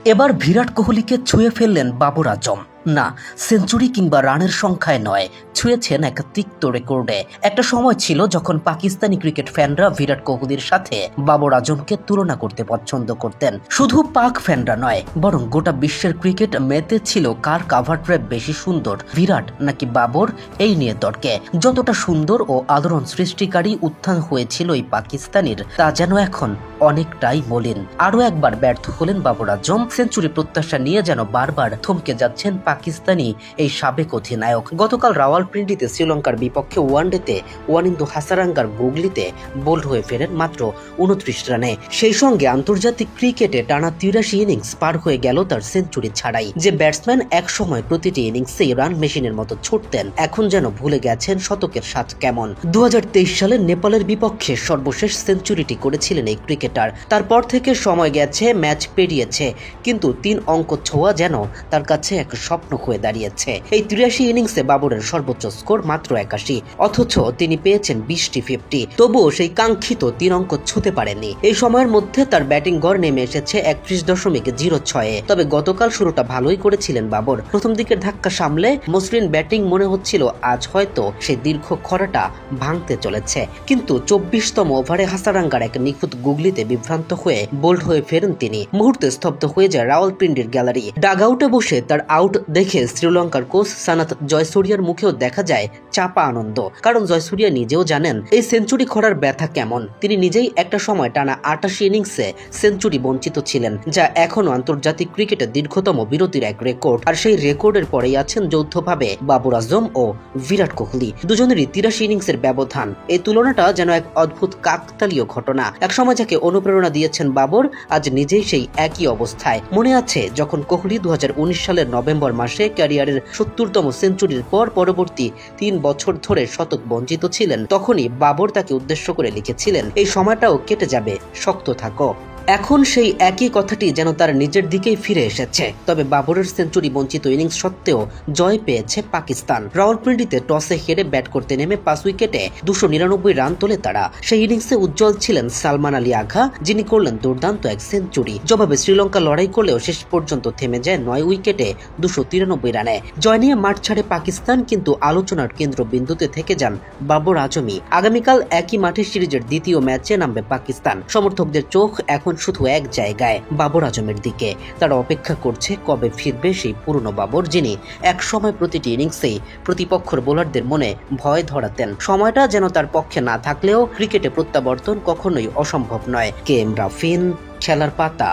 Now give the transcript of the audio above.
এবার বিরাট কোহলিকে ছুঁয়ে ফেললেন বাবর আজম। না, সেঞ্চুরি কিংবা রানের সংখ্যায় নয়, ছুঁয়েছেন এক তিক্ত রেকর্ডে। একটা সময় ছিল যখন পাকিস্তানি ক্রিকেট ফ্যানরা বিরাট কোহলির সাথে বাবর আজমকে তুলনা করতে পছন্দ করতেন। শুধু পাক ফ্যানরা নয়, বরং গোটা বিশ্বের ক্রিকেট মেতে ছিল কার কাভার ড্রাইভ বেশি সুন্দর, বিরাট নাকি বাবর, এই নিয়ে তর্কে। যতটা সুন্দর ও আলোড়ন সৃষ্টিকারী উত্থান হয়েছিল এই পাকিস্তানির, তা যেন এখন অনেকটাই মলিন। আরো একবার ব্যর্থ হলেন বাবর আজম। সেঞ্চুরি প্রত্যাশা নিয়ে যেন বারবার থমকে যাচ্ছেন পাকিস্তানি এই সাবেক অধিনায়ক। গতকাল রাওয়ালপিন্ডিতে শ্রীলঙ্কার বিপক্ষে ওয়ানডেতে ওয়ানিন্দু হাসারাঙ্গার গুগলিতে বোল্ড হয়ে ফেরেন মাত্র 29 রানে। সেই সঙ্গে আন্তর্জাতিক ক্রিকেটে টানা 83 ইনিংস পার হয়ে গেল তার সেঞ্চুরি ছাড়াই। যে ব্যাটসম্যান একসময় প্রতিটি ইনিংসেই রান মেশিনের মতো ছুটতেন, এখন যেন ভুলে গেছেন শতকের স্বাদ কেমন। 2023 সালে নেপালের বিপক্ষে সর্বশেষ সেঞ্চুরিটি করেছিলেন এই ক্রিকেটার। তারপর থেকে সময় গেছে, ম্যাচ পেরিয়েছে, কিন্তু 3 অঙ্ক ছোঁয়া যেন তার কাছে এক স্বপ্ন হয়ে দাঁড়িয়েছে। এই 83 ইনিংসে বাবরের সর্বোচ্চ স্কোর মাত্র 81, অথচ তিনি পেয়েছেন 20টি 50। তবুও সেই কাঙ্ক্ষিত 3 অঙ্ক ছুঁতে পারেনি। এই সময়ের মধ্যে তার ব্যাটিং গড় নেমে এসেছে 31.06। তবে গতকাল শুরুটা ভালোই করেছিলেন বাবর। প্রথম দিকের ধাক্কা সামলে মসৃণ ব্যাটিং মনে হচ্ছিল আজ হয়তো সেই দীর্ঘ খরাটা ভাঙতে চলেছে, কিন্তু 24তম ওভারে হাসারাঙ্গার এক নিখুঁত গুগলিতে বিভ্রান্ত হয়ে বোল্ড হয়ে ফেরেন তিনি। মুহূর্তে স্তব্ধ হয়ে যায় রাওয়ালপিন্ডির গ্যালারি। ডাগ আউটে বসে তার আউট দেখে শ্রীলঙ্কার কোচ সানাথ জয়সূরিয়ার মুখেও দেখা যায় চাপা আনন্দ, কারণ জয়সূরিয়া নিজেও জানেন এই সেঞ্চুরি খরার ব্যথা কেমন। তিনি নিজেই একটা সময় টানা 88 ইনিংসে সেঞ্চুরি বঞ্চিত ছিলেন, যা এখনো আন্তর্জাতিক ক্রিকেটের দীর্ঘতম বিরতির এক রেকর্ড। আর সেই রেকর্ডের পরেই আছেন যৌথভাবে বাবর আজম ও বিরাট কোহলি। দুজনেরই 83 ইনিংসের ব্যবধান। এই তুলনাটা যেন এক অদ্ভুত কাকতালীয় ঘটনা। একসময় যাকে অনুপ্রেরণা দিয়েছেন বাবর, আজ নিজেই সেই একই অবস্থায়। মনে আছে যখন কোহলি 2019 সালের নভেম্বর মাসে ক্যারিয়ারের 70তম সেঞ্চুরির পর পরবর্তী 3 বছর ধরে শতক বঞ্চিত ছিলেন, তখনই বাবর তাকে উদ্দেশ্য করে লিখেছিলেন, এই সময়টাও কেটে যাবে, শক্ত থাকো। এখন সেই একই কথাটি যেন তার নিজের দিকেই ফিরে এসেছে। তবে বাবরের সেঞ্চুরি বঞ্চিত ইনিংস সত্ত্বেও জয় পেয়েছে পাকিস্তান। রাওয়ালপিন্ডিতে টসে হেরে ব্যাট করতে নেমে 5 উইকেটে 299 রান তোলে তারা। সেই ইনিংসে উজ্জ্বল ছিলেন সালমান আলী আঘা, যিনি করলেন দুর্দান্ত এক সেঞ্চুরি। জবাবে শ্রীলঙ্কা লড়াই করলেও শেষ পর্যন্ত থেমে যায় 9 উইকেটে 293 রানে। জয় নিয়ে মাঠ ছাড়ে পাকিস্তান, কিন্তু আলোচনার কেন্দ্রবিন্দুতে থেকে যান বাবর আজমই। আগামীকাল একই মাঠে সিরিজের দ্বিতীয় ম্যাচে নামবে পাকিস্তান। সমর্থকদের চোখ এখন শুধু এক জায়গায়, বাবর আজমের দিকে। তারা অপেক্ষা করছে কবে ফিরবে সেই পুরনো বাবর, যিনি এক সময় প্রতিটি ইনিংসেই প্রতিপক্ষের বোলারদের মনে ভয় ধরাতেন। সময়টা যেন তার পক্ষে না থাকলেও ক্রিকেটে প্রত্যাবর্তন কখনোই অসম্ভব নয়। কে এম রাফিন, খেলার পাতা।